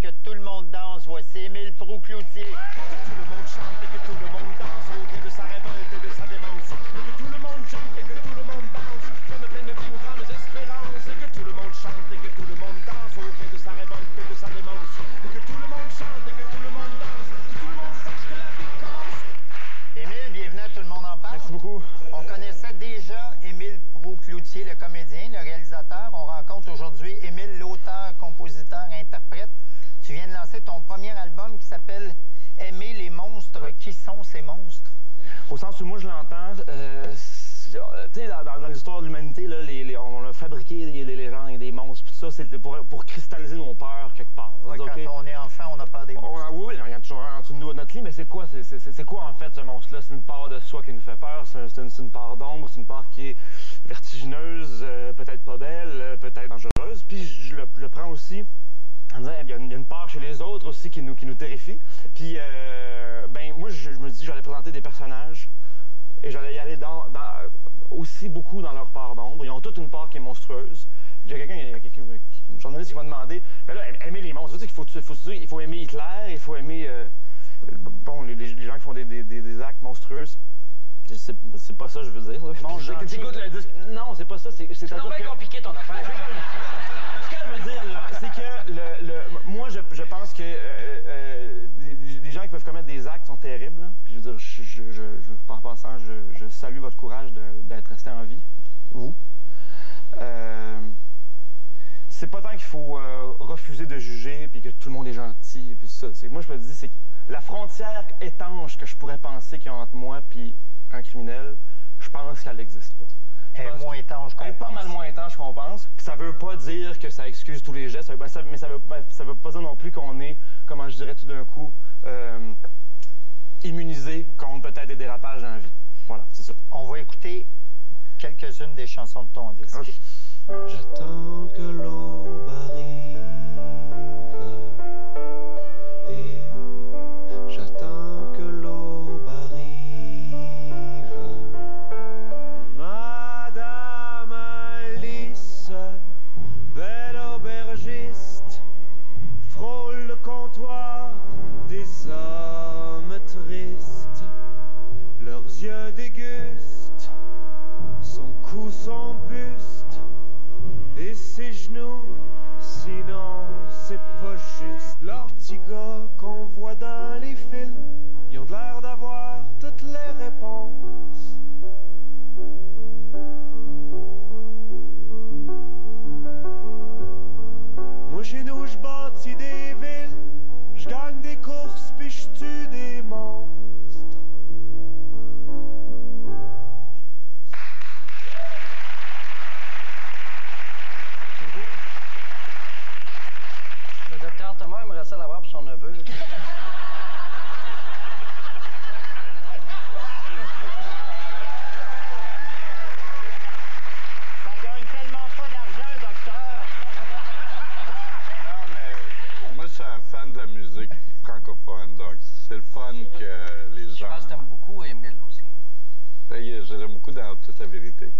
que tout le monde danse. Voici Émile Proulx-Cloutier. Que tout le monde chante et que tout le monde danse au gré de sa révolte et de sa démence. Et que tout le monde chante et que tout le monde danse, comme pleine de vie aux grandes espérances. Et que tout le monde chante et que tout le monde danse au gré de sa révolte et de sa démence. Et que tout le monde chante et que tout le monde danse, que tout le monde sache que la vie commence. Émile, bienvenue à Tout le monde en parle. Merci beaucoup. On connaissait déjà Émile Proulx-Cloutier, le comédien, le réalisateur. On rencontre aujourd'hui Émile, l'auteur, compositeur, interprète. Tu viens de lancer ton premier album qui s'appelle Aimer les monstres. Qui sont ces monstres? Au sens où moi je l'entends, tu sais, dans l'histoire de l'humanité, on a fabriqué des légendes et des monstres, tout ça, c'est pour cristalliser nos peurs quelque part. Ouais, okay? Quand on est enfant, on a peur des monstres. Oui, il y a toujours un en dessous de notre lit, mais c'est quoi? C'est quoi en fait ce monstre-là? C'est une part de soi qui nous fait peur, c'est une part d'ombre, c'est une part qui est vertigineuse, peut-être pas belle, peut-être dangereuse. Puis je le prends aussi en disant, il y a une part chez les autres aussi qui nous terrifie. Puis, ben moi, je me dis, j'allais présenter des personnages et j'allais y aller aussi beaucoup dans leur part d'ombre. Ils ont toute une part qui est monstrueuse. Il y a un journaliste qui m'a demandé, ben là, aimer les monstres, tu sais qu'il faut aimer Hitler, il faut aimer bon, les gens qui font des actes monstrueux. C'est pas ça que je veux dire. T'écoutes le disque. Non, c'est pas ça. C'est bien compliqué ton affaire. Ce que je veux dire, c'est que moi, je pense que les gens qui peuvent commettre des actes sont terribles. Là. Puis je veux dire, en passant, je salue votre courage d'être resté en vie, vous. C'est pas tant qu'il faut refuser de juger puis que tout le monde est gentil puis ça. Moi, je me dis, c'est la frontière étanche que je pourrais penser qu'il y a entre moi puis un criminel, je pense qu'elle n'existe pas. Elle est moins étanche qu'on pense. Elle est pas mal moins étanche qu'on pense. Puis ça veut pas dire que ça excuse tous les gestes, mais ça veut pas dire non plus qu'on est, comment je dirais tout d'un coup, immunisé contre peut-être des dérapages dans la vie. Voilà, c'est ça. On va écouter quelques-unes des chansons de ton disque. Okay. J'attends que l'aube arrive et j'attends que l'aube arrive. Madame Alice, belle aubergiste, frôle le comptoir des hommes tristes. Leurs yeux dégustent son cou, son buste et ses genoux, sinon c'est pas juste. Leurs petits gars qu'on voit dans les films, ils ont l'air d'avoir toutes les réponses. Moi chez nous je bâtis des villes, je gagne des courses puis je tue des monstres. Le docteur Thomas aimerait ça l'avoir pour son neveu. Ça gagne tellement pas d'argent, docteur. Non, mais moi, je suis un fan de la musique francophone, donc c'est le fun que les Je gens... pense que t'aimes beaucoup Émile aussi. Je l'aime beaucoup dans toute la vérité.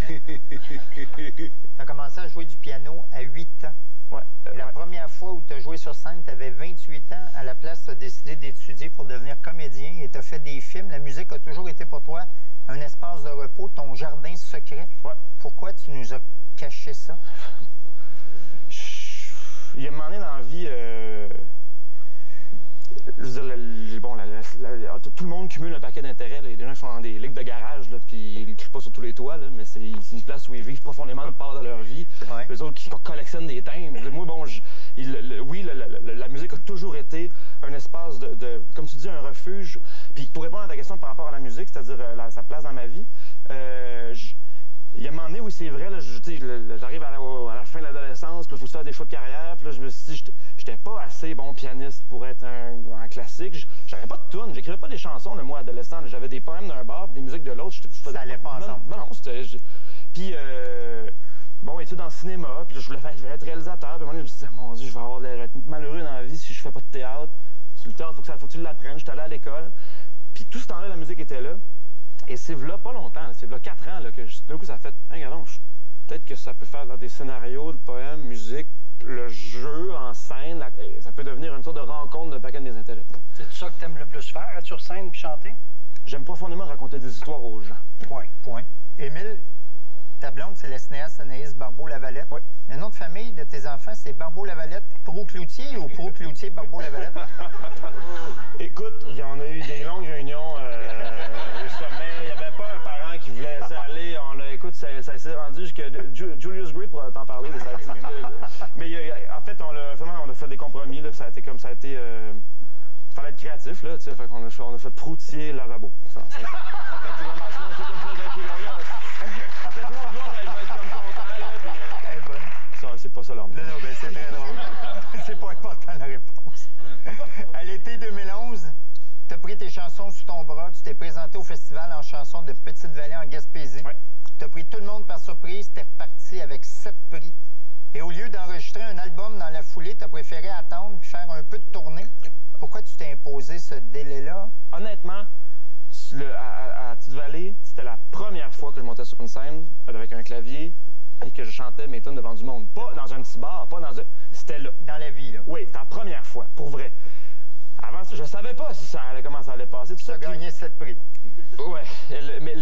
Tu as commencé à jouer du piano à 8 ans. Ouais, La première fois où tu as joué sur scène, tu avais 28 ans. À la place, tu as décidé d'étudier pour devenir comédien et tu as fait des films. La musique a toujours été pour toi un espace de repos, ton jardin secret. Ouais. Pourquoi tu nous as caché ça? Il y a un moment donné dans la vie, je veux dire, tout le monde cumule un paquet d'intérêts. Il y a des gens qui sont dans des ligues de garage, là, puis ils ne crient pas sur tous les toits, là, mais c'est une place où ils vivent profondément une part de leur vie. Ouais. Les autres qui collectionnent des timbres. Moi, bon, oui, la musique a toujours été un espace comme tu dis, un refuge. Puis pour répondre à ta question par rapport à la musique, c'est-à-dire sa place dans ma vie, il y a un moment donné où c'est vrai, j'arrive à la fin de l'adolescence, puis il faut faire des choix de carrière, puis là, je me suis dit, j'étais pas assez bon pianiste pour être un classique. J'avais pas de tunes, j'écrivais pas des chansons, le moi, adolescent. J'avais des poèmes d'un bar, des musiques de l'autre. Ça allait pas ensemble. Non, c'était... Puis, bon, études en cinéma, puis là, je voulais être réalisateur, puis à un moment donné, je me suis dit, mon Dieu, je vais être malheureux dans la vie si je fais pas de théâtre. Le théâtre, faut que tu l'apprennes. J'étais allé à l'école, puis tout ce temps-là, la musique était là. Et c'est là pas longtemps, c'est là 4 ans là, que d'un coup ça a fait, hey, regardons, peut-être que ça peut faire dans des scénarios, de poèmes, musique, le jeu en scène, ça peut devenir puis chanter? J'aime profondément raconter des histoires aux gens. Point. Émile, ta blonde, c'est la cinéaste Anaïs Barbeau-Lavalette. Oui. Le nom de famille de tes enfants, c'est Barbeau-Lavalette Proulx-Cloutier ou Proulx-Cloutier Barbeau-Lavalette? Écoute, il y en a eu des longues réunions au sommet. Il n'y avait pas un parent qui voulait laisser aller. Écoute, ça s'est rendu jusqu'à Julius Gray pour t'en parler de ça. Mais en fait, on a fait des compromis. Là, ça a été comme ça a été. Fallait être créatif, là, tu sais. Fait qu'on a fait Proultier lavabo. Ça fait vraiment c'est comme ça, j'ai fait 3 jours, je vais être comme content, là. Puis, ça, c'est pas ça l'homme. Non, ben c'est très drôle. C'est pas important la réponse. À l'été 2011, tu as pris tes chansons sous ton bras, tu t'es présenté au festival en chansons de Petite-Vallée en Gaspésie. Ouais. Tu as pris tout le monde par surprise, tu es reparti avec 7 prix. Et au lieu d'enregistrer un album dans la foulée, tu as préféré attendre puis faire un peu de tournée. Pourquoi tu t'es imposé ce délai-là? Honnêtement, à Petite-Vallée, c'était la première fois que je montais sur une scène avec un clavier et que je chantais mes tunes devant du monde. Pas dans un petit bar, pas dans un... C'était là. Dans la vie, là. Oui, c'était la première fois, pour vrai. Avant ça, je savais pas si ça allait, comment ça allait passer. Tout Tu ça, as gagné 7 prix. Ouais, mais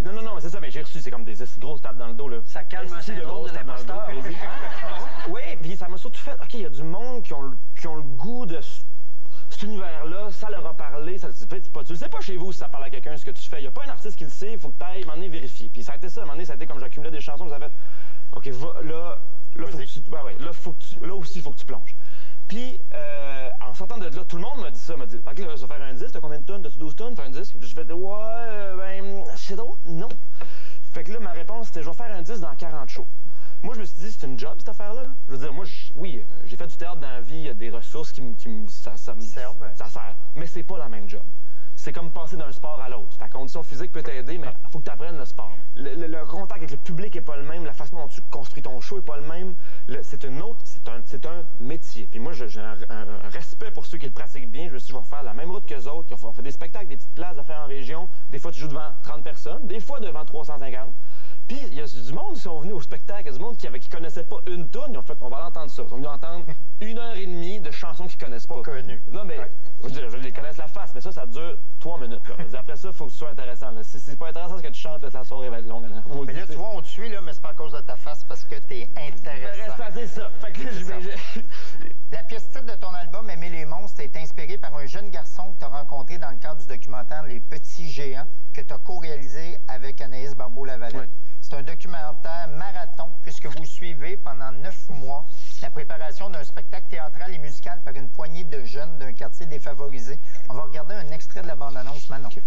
non, c'est ça, mais j'ai reçu, c'est comme des grosses tapes dans le dos, là. Ça calme un syndrome de l'imposteur. Oui, puis ça m'a surtout fait, OK, il y a du monde qui ont le goût de cet univers-là, ça leur a parlé, tu le sais pas chez vous si ça parle à quelqu'un, ce que tu fais. Il n'y a pas un artiste qui le sait, il faut que tu ailles, à un moment donné, vérifier. Puis ça a été ça, à un moment donné, ça a été comme j'accumulais des chansons, ça a fait, OK, là, faut que tu, là aussi, il faut que tu plonges. Puis, en sortant de là, tout le monde m'a dit ça, m'a dit, OK, là, ça va faire un disque, t'as combien de tonnes? T'as-tu 12 tonnes? Faire un disque? Puis je fais, ouais, c'est drôle, non. Fait que là, ma réponse, c'était, je vais faire un disque dans 40 shows. Moi, je me suis dit, c'est une job, cette affaire-là. Je veux dire, moi, oui, j'ai fait du théâtre dans la vie, il y a des ressources ça servent. Ça sert, mais c'est pas la même job. C'est comme passer d'un sport à l'autre. Ta condition physique peut t'aider, mais il faut que tu apprennes le sport. Le contact avec le public n'est pas le même, la façon dont tu construis ton show n'est pas le même. C'est un métier. Puis moi, j'ai un respect pour ceux qui le pratiquent bien. Je me suis dit, je vais faire la même route qu'eux autres. On fait des spectacles, des petites places à faire en région. Des fois, tu joues devant 30 personnes, des fois devant 350. Puis, il y a du monde qui sont venus au spectacle, il y a du monde qui connaissait pas une toune, ils ont fait, on va l'entendre ça. Ils ont venus entendre 1h30 de chansons qu'ils connaissent pas. Pas connues. Non, mais, je les connaisse la face, mais ça dure 3 minutes. Là. Après ça, il faut que ce soit intéressant. Là. Si c'est pas intéressant ce que tu chantes, là, la soirée va être longue. Là. Mais là, tu vois, on te suit, là, mais c'est pas à cause de ta face, parce que t'es intéressant. C'est ça. Fait que La pièce titre de ton album, Aimer les monstres, est inspirée par un jeune garçon que tu as rencontré dans le cadre du documentaire Les Petits Géants, que tu as co-réalisé avec Anaïs Barbeau-Lavalette. Ouais. C'est un documentaire marathon, puisque vous suivez pendant 9 mois la préparation d'un spectacle théâtral et musical par une poignée de jeunes d'un quartier défavorisé. On va regarder un extrait de la bande-annonce maintenant. Okay.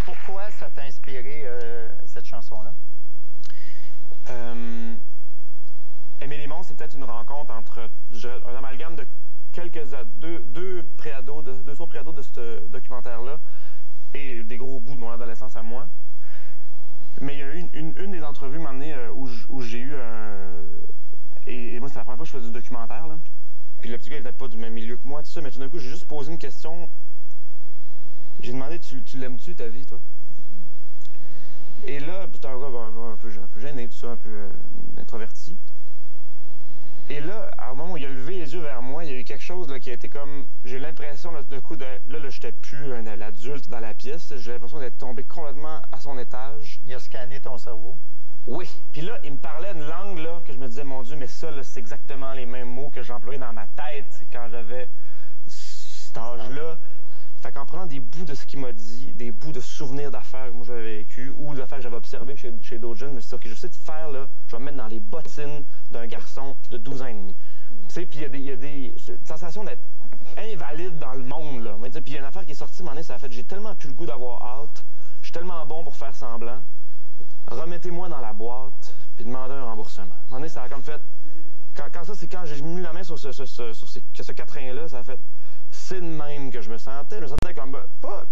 Pourquoi ça t'a inspiré, cette chanson-là? Aimer les monstres, c'est peut-être une rencontre entre un amalgame de deux trois préados de ce documentaire-là et des gros bouts de mon adolescence à moi. Mais il y a eu une des entrevues, un moment donné, où j'ai eu et moi, c'est la première fois que je faisais du documentaire, là. Puis le petit gars, il n'était pas du même milieu que moi, tout ça, mais tout d'un coup, j'ai juste posé une question. J'ai demandé, tu l'aimes-tu, ta vie, toi? Et là, c'était un gars un peu gêné, tout ça, un peu introverti. Et là, à un moment où il a levé les yeux vers moi, il y a eu quelque chose là, qui a été comme... J'ai l'impression, d'un coup, là, j'étais plus l'adulte dans la pièce. J'ai l'impression d'être tombé complètement à son étage. Il a scanné ton cerveau. Oui. Puis là, il me parlait une langue là, que je me disais, mon Dieu, mais ça, c'est exactement les mêmes mots que j'employais dans ma tête quand j'avais cet âge-là. Fait qu'en prenant des bouts de ce qu'il m'a dit, des bouts de souvenirs d'affaires que moi j'avais vécu ou d'affaires que j'avais observées chez d'autres jeunes, je me suis dit, OK, je vais essayer de faire, là, je vais me mettre dans les bottines d'un garçon de 12 ans et demi. sais, puis il y a des sensations d'être invalide dans le monde, là. Puis il y a une affaire qui est sortie, à un moment donné, ça a fait, j'ai tellement plus le goût d'avoir hâte, je suis tellement bon pour faire semblant, remettez-moi dans la boîte, puis demandez un remboursement. À un moment donné, ça a comme fait, quand j'ai mis la main sur ce quatrain-là, ça a fait, c'est de même que je me sentais comme, pas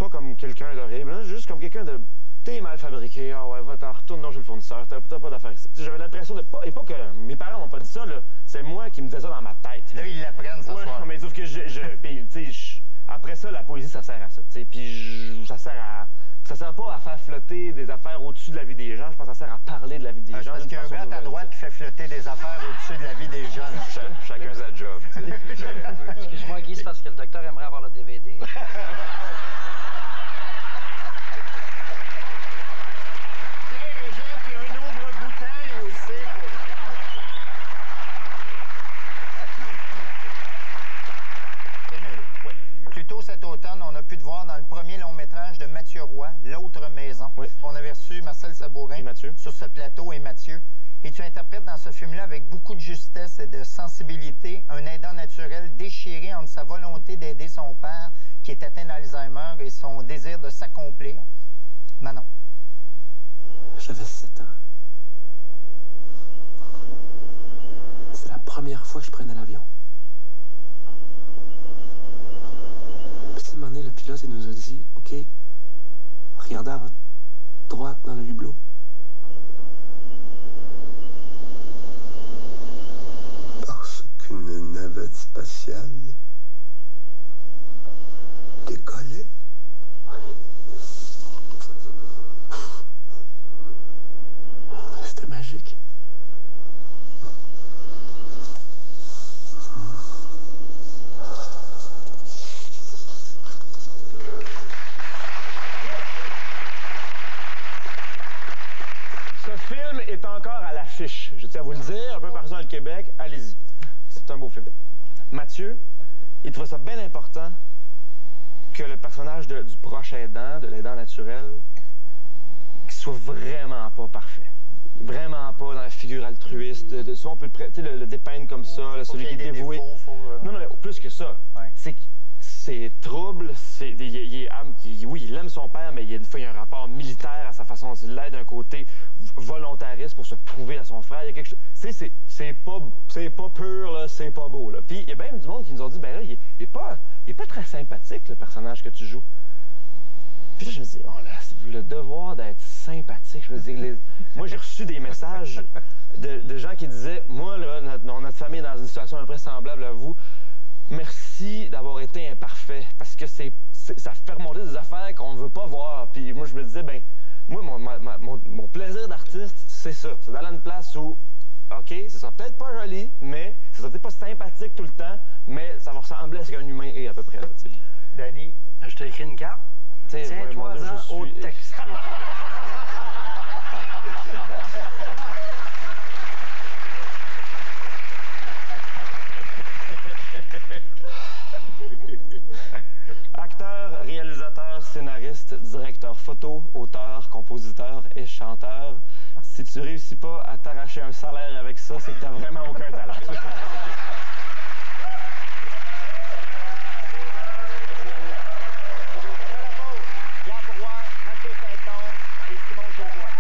comme quelqu'un d'horrible, juste comme quelqu'un de, t'es mal fabriqué, ah ouais, va-t'en, retourne dans chez le fournisseur, t'as pas d'affaires ici. J'avais l'impression de pas, et pas que mes parents m'ont pas dit ça, là, c'est moi qui me disais ça dans ma tête. Là, ils l'apprennent ce soir. Mais sauf que puis, tu sais, après ça, la poésie, ça sert à ça, tu sais, puis ça sert pas à faire flotter des affaires au-dessus de la vie des gens, je pense que ça sert à parler de la vie des gens. Parce qu'il y a un gars à ta droite qui fait flotter des affaires au-dessus de la vie des gens. Chacun sa job. Excuse-moi, Guy, c'est parce que le docteur aimerait avoir le DVD. Plus tôt cet automne, on a pu te voir dans le premier long-métrage de Mathieu Roy, L'autre maison. Oui. On avait reçu Marcel Sabourin Et Mathieu. sur ce plateau et Mathieu. Et tu interprètes dans ce film-là avec beaucoup de justesse et de sensibilité un aidant naturel déchiré entre sa volonté d'aider son père qui est atteint d'Alzheimer et son désir de s'accomplir. Manon. J'avais 7 ans. C'est la première fois que je prenais l'avion. Puis à un moment donné, le pilote, il nous a dit, OK, regardez à votre droite dans le hublot. Parce qu'une navette spatiale décollait. C'était magique. Ce film est encore à l'affiche. Je tiens à vous le dire, un peu partout dans le Québec, allez-y. C'est un beau film. Mathieu, il trouve ça bien important que le personnage du proche aidant, de l'aidant naturel, qu'il soit vraiment pas parfait. Vraiment pas dans la figure altruiste. Souvent, on peut le dépeindre comme ça, là, celui qui est dévoué. Non, mais plus que ça. Ouais. C'est trouble, oui, il aime son père, mais des fois, il y a un rapport militaire à sa façon dont il l'aide d'un côté volontariste pour se prouver à son frère. Il y a quelque chose. C'est pas pur, là, c'est pas beau. Là. Puis il y a bien du monde qui nous ont dit, ben là, il est pas très sympathique, le personnage que tu joues. Puis là, je me dis, le devoir d'être sympathique. Je me dis, moi, j'ai reçu des messages de gens qui disaient, moi, là, notre famille est dans une situation un peu semblable à vous. Merci d'avoir été imparfait, parce que ça fait remonter des affaires qu'on ne veut pas voir. Puis moi, je me disais, ben, moi, mon plaisir d'artiste, c'est ça. C'est d'aller à une place où, OK, ça sera peut-être pas joli, mais ça sera peut-être pas sympathique tout le temps, mais ça va ressembler à ce qu'un humain est à peu près. Là, Danny. Je t'ai écrit une carte. Tiens-toi-en au texte. Acteur, réalisateur, scénariste, directeur photo, auteur, compositeur et chanteur. Si tu réussis pas à t'arracher un salaire avec ça, c'est que t'as vraiment aucun talent. Yann Roy, Mathieu Saint-Onge et Simon Jourdois.